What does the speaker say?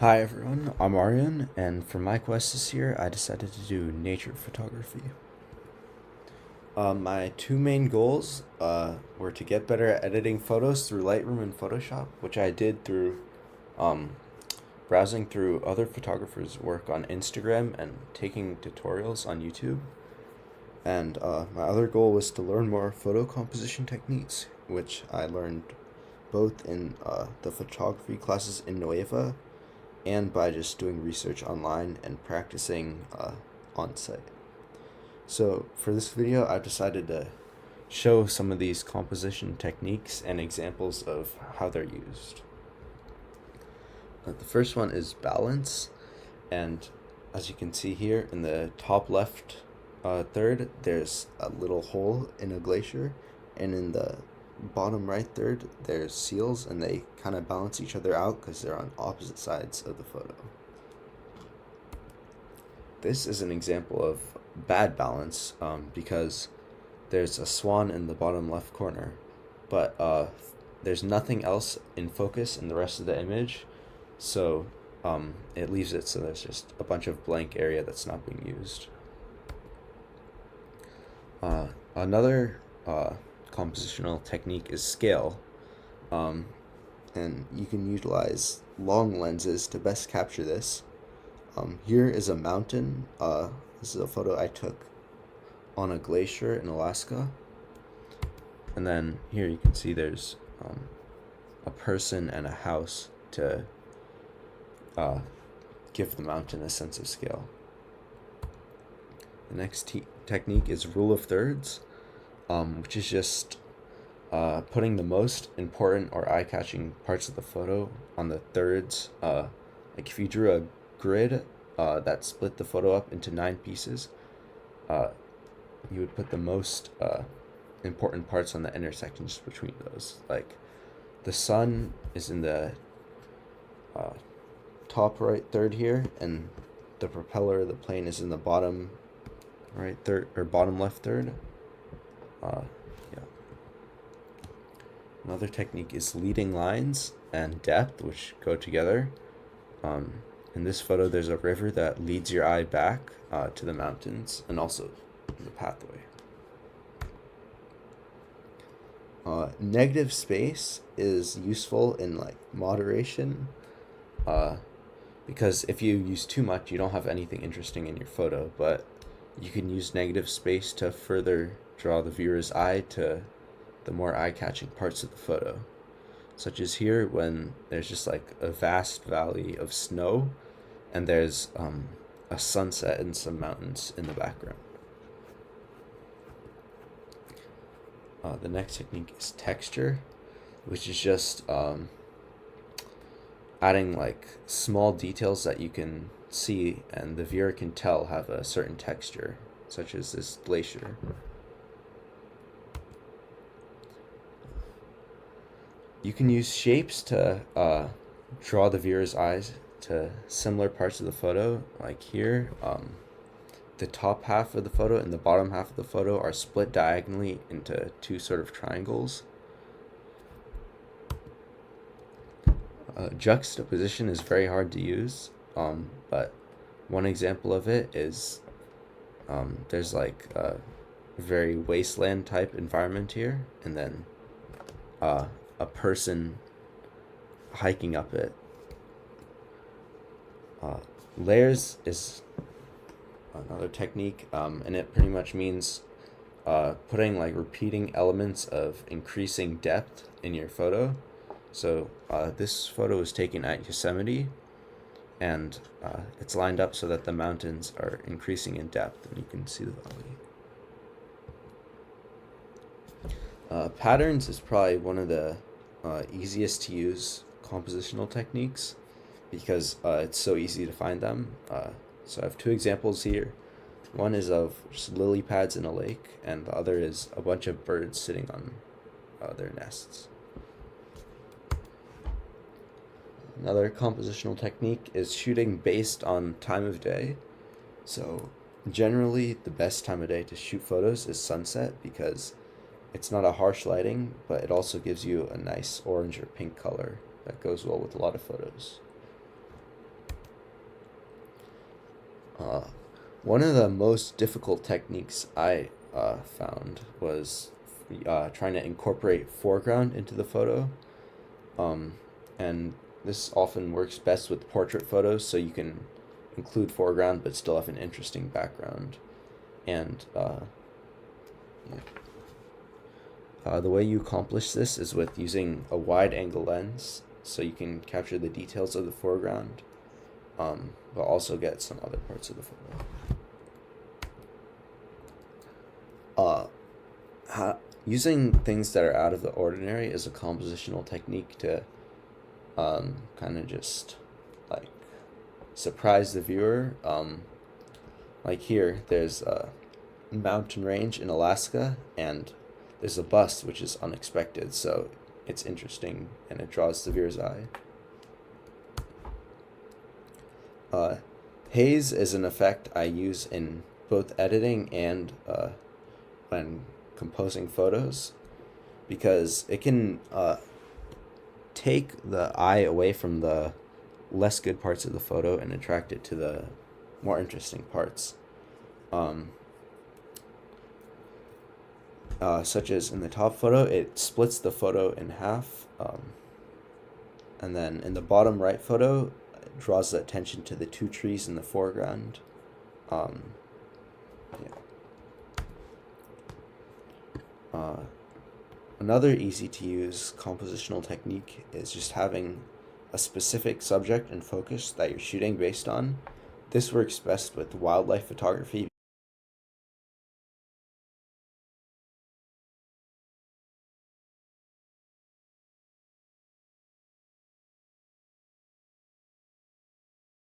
Hi everyone, I'm Aryan, and for my quest this year, I decided to do nature photography. My two main goals were to get better at editing photos through Lightroom and Photoshop, which I did through um, browsing through other photographers' work on Instagram and taking tutorials on YouTube. And my other goal was to learn more photo composition techniques, which I learned both in the photography classes in Nueva and by just doing research online and practicing on site. So for this video, I've decided to show some of these composition techniques and examples of how they're used. The first one is balance, and as you can see here in the top left third, there's a little hole in a glacier, and in the bottom right third, there's seals, and they kind of balance each other out because they're on opposite sides of the photo. This is an example of bad balance because there's a swan in the bottom left corner, but there's nothing else in focus in the rest of the image, so it leaves it so there's just a bunch of blank area that's not being used. Another compositional technique is scale, and you can utilize long lenses to best capture this. Here is a mountain. This is a photo I took on a glacier in Alaska. And then here you can see there's a person and a house to give the mountain a sense of scale. The next technique is rule of thirds, which is just putting the most important or eye-catching parts of the photo on the thirds. Like if you drew a grid that split the photo up into 9 pieces, you would put the most important parts on the intersections between those. Like the sun is in the top right third here, and the propeller of the plane is in the bottom right third or bottom left third. Yeah. Another technique is leading lines and depth, which go together. In this photo, there's a river that leads your eye back to the mountains and also the pathway. Negative space is useful in like moderation, because if you use too much, you don't have anything interesting in your photo, but you can use negative space to further draw the viewer's eye to the more eye-catching parts of the photo, such as here when there's just like a vast valley of snow and there's a sunset and some mountains in the background. The next technique is texture, which is just adding like small details that you can see and the viewer can tell have a certain texture, such as this glacier. You can use shapes to draw the viewer's eyes to similar parts of the photo. Like here, the top half of the photo and the bottom half of the photo are split diagonally into two sort of triangles. Juxtaposition is very hard to use, but one example of it is there's like a very wasteland type environment here, and then a person hiking up it. Layers is another technique, and it pretty much means putting like repeating elements of increasing depth in your photo. So this photo was taken at Yosemite, and it's lined up so that the mountains are increasing in depth and you can see the valley. Patterns is probably one of the easiest to use compositional techniques because it's so easy to find them. So I have two examples here. One is of just lily pads in a lake, and the other is a bunch of birds sitting on their nests. Another compositional technique is shooting based on time of day. So generally the best time of day to shoot photos is sunset because it's not a harsh lighting, but it also gives you a nice orange or pink color that goes well with a lot of photos. Uh, One of the most difficult techniques I found was trying to incorporate foreground into the photo. Um, and this often works best with portrait photos, so you can include foreground but still have an interesting background. And yeah. The way you accomplish this is with using a wide angle lens, so you can capture the details of the foreground, but also get some other parts of the photo. Uh, Using things that are out of the ordinary is a compositional technique to kind of just like surprise the viewer. Like here, there's a mountain range in Alaska, and there's a bus which is unexpected, so it's interesting and it draws the viewer's eye. Uh, Haze is an effect I use in both editing and when composing photos, because it can take the eye away from the less good parts of the photo and attract it to the more interesting parts. Such as in the top photo, it splits the photo in half, and then in the bottom right photo, it draws the attention to the two trees in the foreground. Um, yeah. Another easy to use compositional technique is just having a specific subject and focus that you're shooting based on. This works best with wildlife photography